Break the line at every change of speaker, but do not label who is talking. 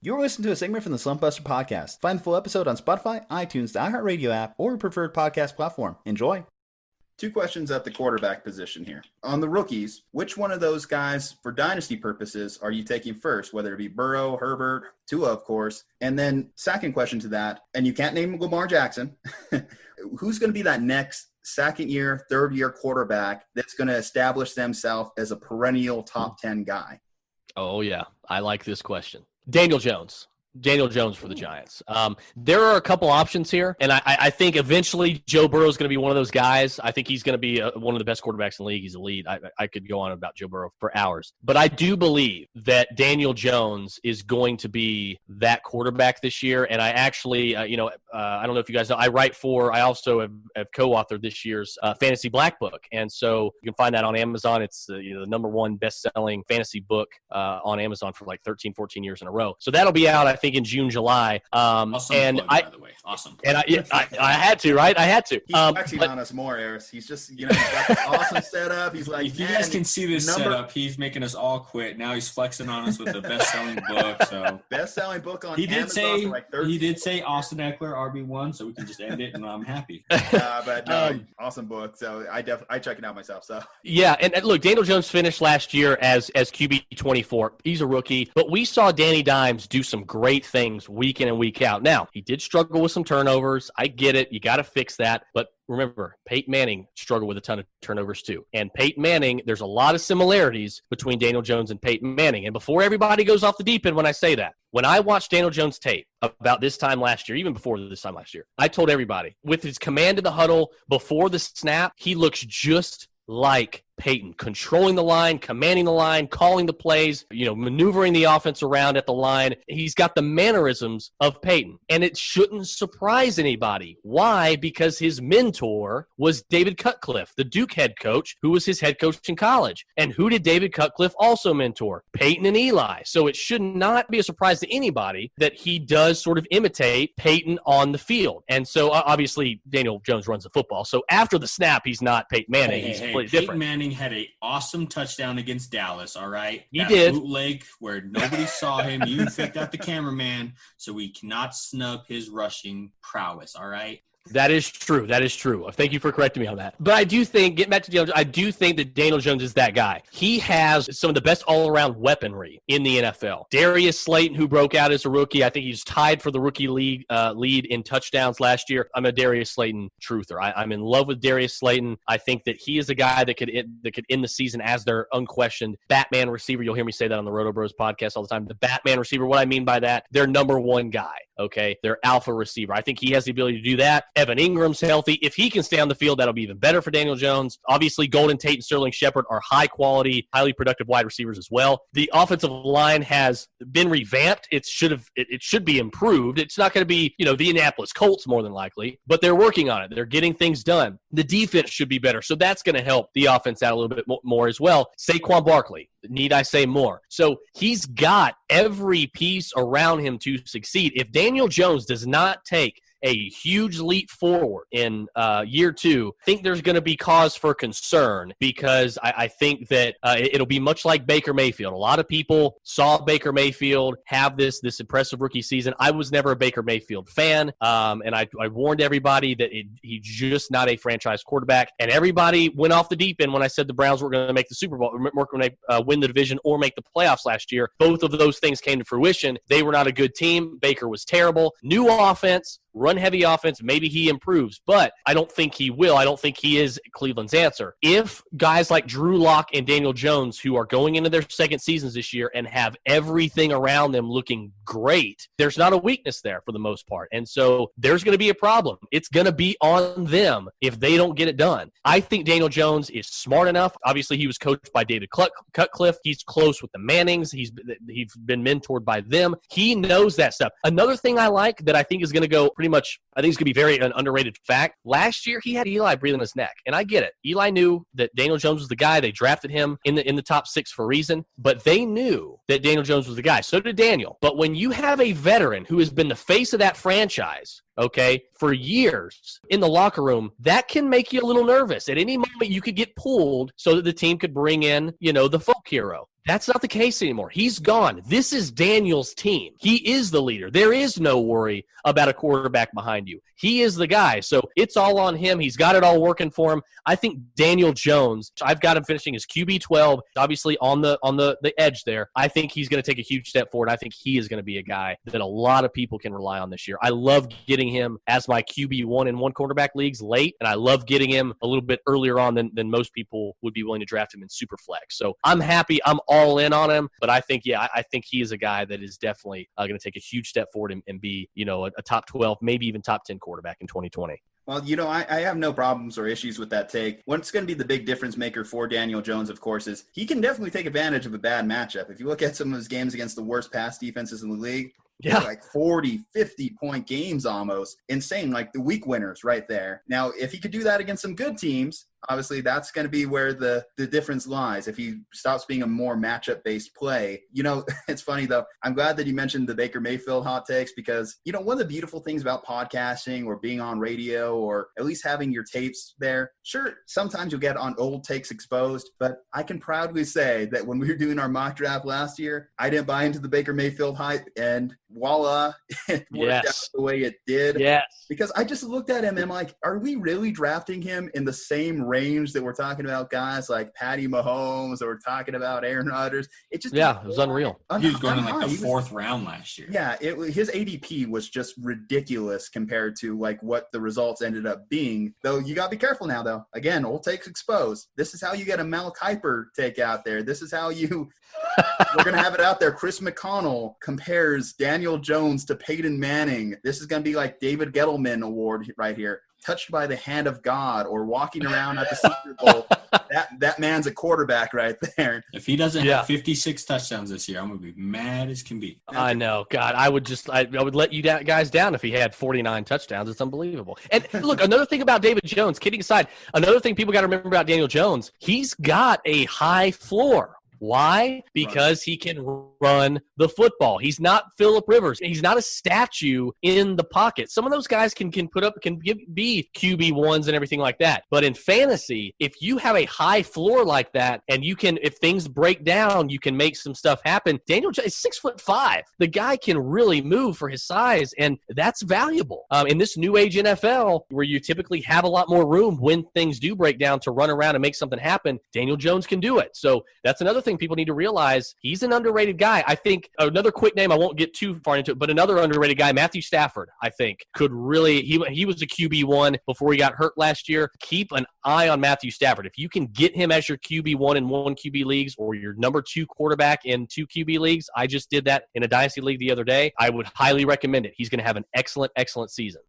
You're listening to a segment from the Slumpbuster Podcast. Find the full episode on Spotify, iTunes, the iHeartRadio app, or your preferred podcast platform. Enjoy. Two questions at the quarterback position here. On the rookies, which one of those guys, for dynasty purposes, are you taking first, whether it be Burrow, Herbert, Tua, of course? And then second question to that, and you can't name Lamar Jackson, who's going to be that next second-year, third-year quarterback that's going to establish themselves as a perennial top 10 guy?
Oh, yeah. I like this question. Daniel Jones for the Giants. There are a couple options here, and I think eventually Joe Burrow is going to be one of those guys. I think he's going to be one of the best quarterbacks in the league. He's elite. I could go on about Joe Burrow for hours. But I do believe that Daniel Jones is going to be that quarterback this year, and I actually, I don't know if you guys know, I also have co-authored this year's Fantasy Black Book, and so you can find that on Amazon. It's the number one best-selling fantasy book on Amazon for like 13, 14 years in a row. So that'll be out, I think, in June, July.
Awesome
and
plug, by the way. Awesome.
And I had to, right? I had to.
He's flexing on us more, Aris. He's just, he's got this awesome setup. He's like,
if you guys can see this setup, he's making us all quit. Now he's flexing on us with the best-selling book. So
best-selling book on
Amazon for like 30. He did say
days.
Austin Eckler RB1, so we can just end it, and I'm happy.
But no, awesome book. So I check it out myself. So
yeah, and look, Daniel Jones finished last year as QB 24. He's a rookie, but we saw Danny Dimes do some great things week in and week out. Now, he did struggle with some turnovers. I get it. You got to fix that. But remember, Peyton Manning struggled with a ton of turnovers too. And Peyton Manning, there's a lot of similarities between Daniel Jones and Peyton Manning. And before everybody goes off the deep end when I say that, when I watched Daniel Jones tape about this time last year, even before this time last year, I told everybody, with his command of the huddle before the snap, he looks just like Peyton, controlling the line, commanding the line, calling the plays, maneuvering the offense around at the line. He's got the mannerisms of Peyton, and it shouldn't surprise anybody. Why? Because his mentor was David Cutcliffe, the Duke head coach, who was his head coach in college. And who did David Cutcliffe also mentor? Peyton and Eli. So it should not be a surprise to anybody that he does sort of imitate Peyton on the field. And so obviously Daniel Jones runs the football. So after the snap, he's not Peyton Manning. He's completely different.
Peyton Manning had an awesome touchdown against Dallas, all right?
He did.
Bootleg where nobody saw him. You faked out the cameraman, so we cannot snub his rushing prowess, all right?
That is true. Thank you for correcting me on that. But I do think, getting back to Daniel Jones, I do think that Daniel Jones is that guy. He has some of the best all-around weaponry in the NFL. Darius Slayton, who broke out as a rookie, I think he's tied for the rookie lead in touchdowns last year. I'm a Darius Slayton truther. I'm in love with Darius Slayton. I think that he is a guy that could end the season as their unquestioned Batman receiver. You'll hear me say that on the RotoBros podcast all the time. The Batman receiver, what I mean by that, their number one guy, okay? Their alpha receiver. I think he has the ability to do that. Evan Ingram's healthy. If he can stay on the field, that'll be even better for Daniel Jones. Obviously, Golden Tate and Sterling Shepard are high-quality, highly productive wide receivers as well. The offensive line has been revamped. It should be improved. It's not going to be, the Indianapolis Colts more than likely, but they're working on it. They're getting things done. The defense should be better, so that's going to help the offense out a little bit more as well. Saquon Barkley. Need I say more? So he's got every piece around him to succeed. If Daniel Jones does not take a huge leap forward in year two, I think there's going to be cause for concern because I think that it'll be much like Baker Mayfield. A lot of people saw Baker Mayfield have this impressive rookie season. I was never a Baker Mayfield fan, and I warned everybody that he's just not a franchise quarterback, and everybody went off the deep end when I said the Browns were going to make the Super Bowl, were going to win the division or make the playoffs last year. Both of those things came to fruition. They were not a good team. Baker was terrible. New offense, run-heavy offense, maybe he improves, but I don't think he will. I don't think he is Cleveland's answer. If guys like Drew Lock and Daniel Jones, who are going into their second seasons this year and have everything around them looking great, there's not a weakness there for the most part. And so there's going to be a problem. It's going to be on them if they don't get it done. I think Daniel Jones is smart enough. Obviously, he was coached by David Cutcliffe. He's close with the Mannings. He's been mentored by them. He knows that stuff. Another thing I like that I think is going to go pretty much, I think it's going to be very an underrated fact. Last year, he had Eli breathing his neck, and I get it. Eli knew that Daniel Jones was the guy. They drafted him in the top 6 for a reason, but they knew that Daniel Jones was the guy. So did Daniel. But when you have a veteran who has been the face of that franchise, okay, for years in the locker room, that can make you a little nervous. At any moment, you could get pulled so that the team could bring in, the folk hero. That's not the case anymore. He's gone. This is Daniel's team. He is the leader. There is no worry about a quarterback behind you. He is the guy. So it's all on him. He's got it all working for him. I think Daniel Jones, I've got him finishing as QB 12, obviously on the edge there. I think he's going to take a huge step forward. I think he is going to be a guy that a lot of people can rely on this year. I love getting him as my QB 1 in one quarterback leagues late, and I love getting him a little bit earlier on than most people would be willing to draft him in Superflex. So I'm happy. I'm all in on him, but I think he is a guy that is definitely going to take a huge step forward and be, a top 12, maybe even top 10 quarterback in 2020.
Well, I have no problems or issues with that take. What's going to be the big difference maker for Daniel Jones, of course, is he can definitely take advantage of a bad matchup. If you look at some of his games against the worst pass defenses in the league,
yeah,
like 40, 50-point games almost. Insane, like the week winners right there. Now, if he could do that against some good teams, obviously that's going to be where the difference lies. If he stops being a more matchup-based play. It's funny, though. I'm glad that you mentioned the Baker Mayfield hot takes because, one of the beautiful things about podcasting or being on radio or at least having your tapes there, sure, sometimes you'll get on old takes exposed, but I can proudly say that when we were doing our mock draft last year, I didn't buy into the Baker Mayfield hype, and voila, it worked out the way it did.
Yes.
Because I just looked at him and I'm like, are we really drafting him in the same range that we're talking about guys like Patty Mahomes or we're talking about Aaron Rodgers? It was
unreal.
He was going in like the fourth round last year.
Yeah, his ADP was just ridiculous compared to like what the results ended up being. Though you got to be careful now, though. Again, old takes exposed. This is how you get a Mel Kiper take out there. This is how you we're going to have it out there. Chris McConnell compares Daniel Jones to Peyton Manning. This is going to be like David Gettleman Award right here. Touched by the hand of God or walking around at the Super Bowl. That man's a quarterback right there.
If he doesn't have 56 touchdowns this year, I'm going to be mad as can be.
I know. God, I would let you guys down if he had 49 touchdowns. It's unbelievable. And look, another thing about David Jones, kidding aside, another thing people got to remember about Daniel Jones, he's got a high floor. Why? Because he can run the football. He's not Phillip Rivers. He's not a statue in the pocket. Some of those guys can be QB1s and everything like that. But in fantasy, if you have a high floor like that and if things break down, you can make some stuff happen. Daniel Jones is 6'5". The guy can really move for his size, and that's valuable. In this new age NFL, where you typically have a lot more room when things do break down to run around and make something happen, Daniel Jones can do it. So that's another thing people need to realize. He's an underrated guy. I think another quick name, I won't get too far into it, but another underrated guy, Matthew Stafford, I think could really, he was a QB1 before he got hurt last year. Keep an eye on Matthew Stafford. If you can get him as your QB1 in one QB leagues or your number 2 quarterback in 2 QB leagues, I just did that in a dynasty league the other day. I would highly recommend it. He's going to have an excellent, excellent season.